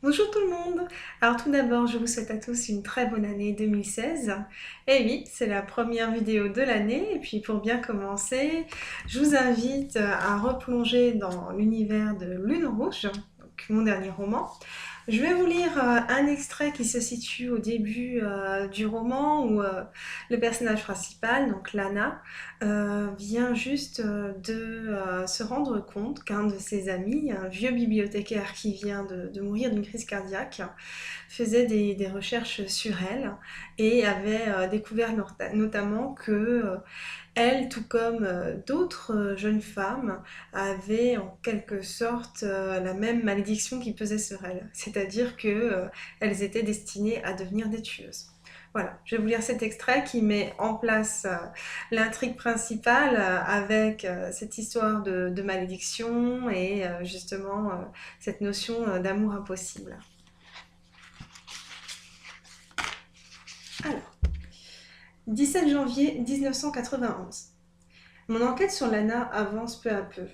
Bonjour tout le monde! Alors tout d'abord, je vous souhaite à tous une très bonne année 2016. Et oui, c'est la première vidéo de l'année. Et puis pour bien commencer, je vous invite à replonger dans l'univers de Lune Rouge, donc mon dernier roman. Je vais vous lire un extrait qui se situe au début du roman où le personnage principal, donc Lana, vient juste de se rendre compte qu'un de ses amis, un vieux bibliothécaire qui vient de mourir d'une crise cardiaque, faisait des recherches sur elle et avait découvert notamment que elle, tout comme d'autres jeunes femmes, avait en quelque sorte la même malédiction qui pesait sur elles, c'est-à-dire que elles étaient destinées à devenir des tueuses. Voilà, je vais vous lire cet extrait qui met en place l'intrigue principale avec cette histoire de malédiction et justement cette notion d'amour impossible. Alors, 17 janvier 1991. Mon enquête sur Lana avance peu à peu.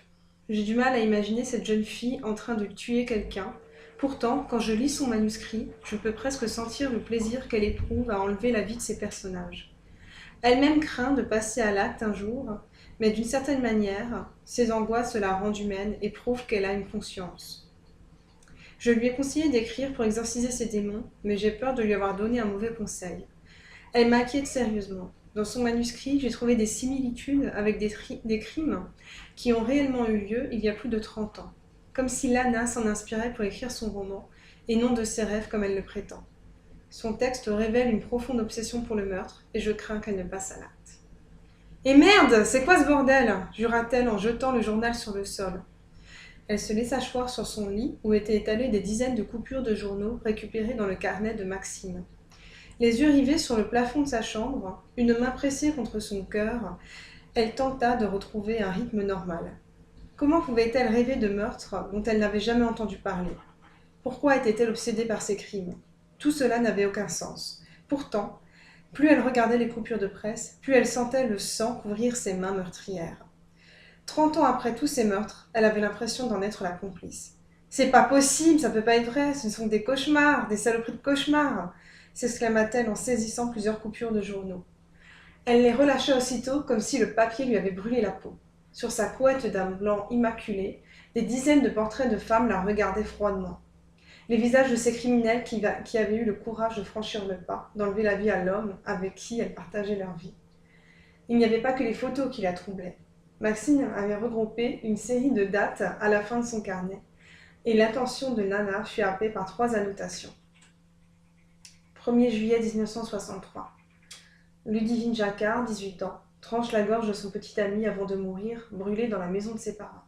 J'ai du mal à imaginer cette jeune fille en train de tuer quelqu'un. Pourtant, quand je lis son manuscrit, je peux presque sentir le plaisir qu'elle éprouve à enlever la vie de ses personnages. Elle-même craint de passer à l'acte un jour, mais d'une certaine manière, ses angoisses la rendent humaine et prouvent qu'elle a une conscience. Je lui ai conseillé d'écrire pour exorciser ses démons, mais j'ai peur de lui avoir donné un mauvais conseil. Elle m'inquiète sérieusement. Dans son manuscrit, j'ai trouvé des similitudes avec des crimes qui ont réellement eu lieu il y a plus de 30 ans, comme si Lana s'en inspirait pour écrire son roman, et non de ses rêves comme elle le prétend. Son texte révèle une profonde obsession pour le meurtre, et je crains qu'elle ne passe à l'acte. Et merde, c'est quoi ce bordel jura-t-elle en jetant le journal sur le sol. Elle se laissa choir sur son lit, où étaient étalées des dizaines de coupures de journaux récupérées dans le carnet de Maxime. Les yeux rivés sur le plafond de sa chambre, une main pressée contre son cœur, elle tenta de retrouver un rythme normal. Comment pouvait-elle rêver de meurtres dont elle n'avait jamais entendu parler? Pourquoi était-elle obsédée par ces crimes? Tout cela n'avait aucun sens. Pourtant, plus elle regardait les coupures de presse, plus elle sentait le sang couvrir ses mains meurtrières. 30 ans après tous ces meurtres, elle avait l'impression d'en être la complice. C'est pas possible, ça peut pas être vrai, ce sont des cauchemars, des saloperies de cauchemars, s'exclama-t-elle en saisissant plusieurs coupures de journaux. Elle les relâcha aussitôt comme si le papier lui avait brûlé la peau. Sur sa couette d'un blanc immaculé, des dizaines de portraits de femmes la regardaient froidement. Les visages de ces criminels qui avaient eu le courage de franchir le pas, d'enlever la vie à l'homme avec qui elles partageaient leur vie. Il n'y avait pas que les photos qui la troublaient. Maxine avait regroupé une série de dates à la fin de son carnet, et l'attention de Nana fut happée par 3 annotations. 1er juillet 1963. Ludivine Jacquard, 18 ans, tranche la gorge de son petit ami avant de mourir, brûlé dans la maison de ses parents.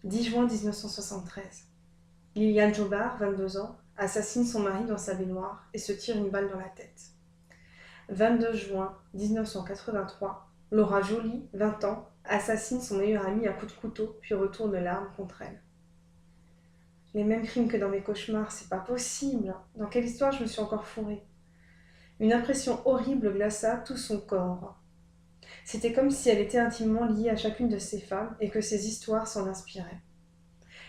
10 juin 1973. Liliane Jobard, 22 ans, assassine son mari dans sa baignoire et se tire une balle dans la tête. 22 juin 1983. Laura Joly, 20 ans, assassine son meilleur ami à coups de couteau puis retourne l'arme contre elle. Les mêmes crimes que dans mes cauchemars, c'est pas possible. Dans quelle histoire je me suis encore fourrée? Une impression horrible glaça tout son corps. C'était comme si elle était intimement liée à chacune de ces femmes et que ces histoires s'en inspiraient.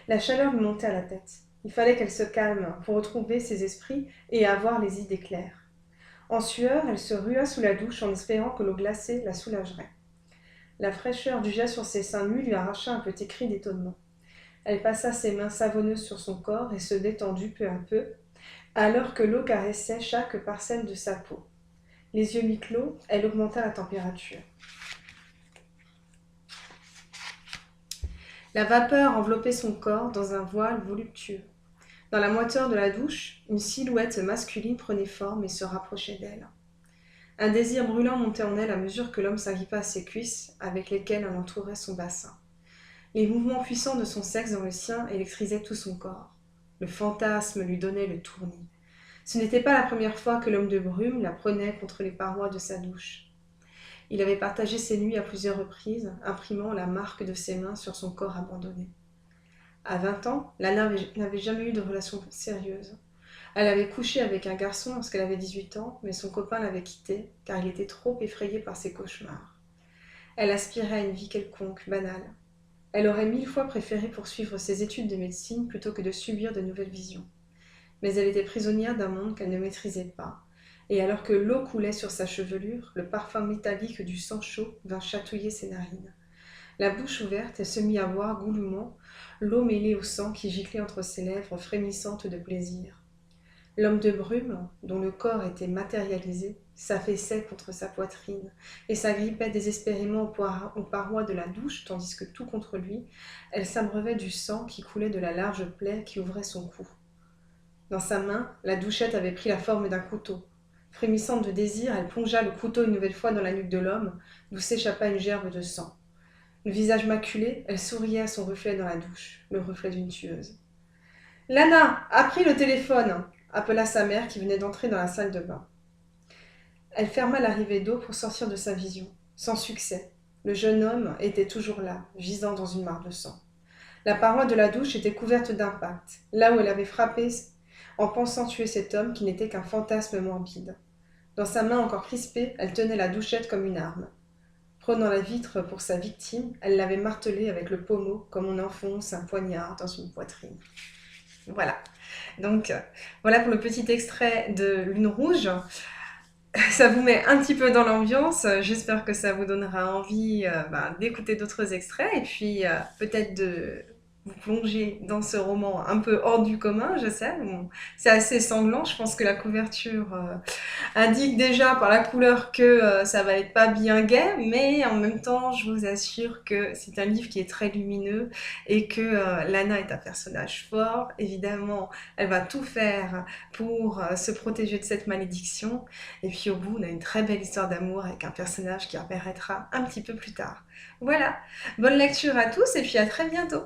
La chaleur lui montait à la tête. Il fallait qu'elle se calme pour retrouver ses esprits et avoir les idées claires. En sueur, elle se rua sous la douche en espérant que l'eau glacée la soulagerait. La fraîcheur du jet sur ses seins nus lui arracha un petit cri d'étonnement. Elle passa ses mains savonneuses sur son corps et se détendit peu à peu, alors que l'eau caressait chaque parcelle de sa peau. Les yeux mi-clos, elle augmenta la température. La vapeur enveloppait son corps dans un voile voluptueux. Dans la moiteur de la douche, une silhouette masculine prenait forme et se rapprochait d'elle. Un désir brûlant montait en elle à mesure que l'homme s'agrippa à ses cuisses, avec lesquelles elle entourait son bassin. Les mouvements puissants de son sexe dans le sien électrisaient tout son corps. Le fantasme lui donnait le tournis. Ce n'était pas la première fois que l'homme de brume la prenait contre les parois de sa douche. Il avait partagé ses nuits à plusieurs reprises, imprimant la marque de ses mains sur son corps abandonné. À 20 ans, Lana n'avait jamais eu de relation sérieuse. Elle avait couché avec un garçon lorsqu'elle avait 18 ans, mais son copain l'avait quittée car il était trop effrayé par ses cauchemars. Elle aspirait à une vie quelconque, banale. Elle aurait 1000 fois préféré poursuivre ses études de médecine plutôt que de subir de nouvelles visions. Mais elle était prisonnière d'un monde qu'elle ne maîtrisait pas, et alors que l'eau coulait sur sa chevelure, le parfum métallique du sang chaud vint chatouiller ses narines. La bouche ouverte, elle se mit à boire goulûment l'eau mêlée au sang qui giclait entre ses lèvres frémissantes de plaisir. L'homme de brume, dont le corps était matérialisé, s'affaissait contre sa poitrine et s'agrippait désespérément aux parois de la douche, tandis que tout contre lui, elle s'abreuvait du sang qui coulait de la large plaie qui ouvrait son cou. Dans sa main, la douchette avait pris la forme d'un couteau. Frémissante de désir, elle plongea le couteau une nouvelle fois dans la nuque de l'homme, d'où s'échappa une gerbe de sang. Le visage maculé, elle souriait à son reflet dans la douche, le reflet d'une tueuse. Lana, a pris le téléphone, appela sa mère qui venait d'entrer dans la salle de bain. Elle ferma l'arrivée d'eau pour sortir de sa vision, sans succès. Le jeune homme était toujours là, gisant dans une mare de sang. La paroi de la douche était couverte d'impacts, là où elle avait frappé en pensant tuer cet homme qui n'était qu'un fantasme morbide. Dans sa main encore crispée, elle tenait la douchette comme une arme. Prenant la vitre pour sa victime, elle l'avait martelée avec le pommeau comme on enfonce un poignard dans une poitrine. Voilà. Donc, voilà pour le petit extrait de Lune Rouge. Ça vous met un petit peu dans l'ambiance. J'espère que ça vous donnera envie d'écouter d'autres extraits et puis peut-être de vous plonger dans ce roman un peu hors du commun, je sais. Bon, c'est assez sanglant. Je pense que la couverture indique déjà par la couleur que ça va être pas bien gai, mais en même temps, je vous assure que c'est un livre qui est très lumineux et que Lana est un personnage fort. Évidemment, elle va tout faire pour se protéger de cette malédiction. Et puis au bout, on a une très belle histoire d'amour avec un personnage qui apparaîtra un petit peu plus tard. Voilà, bonne lecture à tous et puis à très bientôt.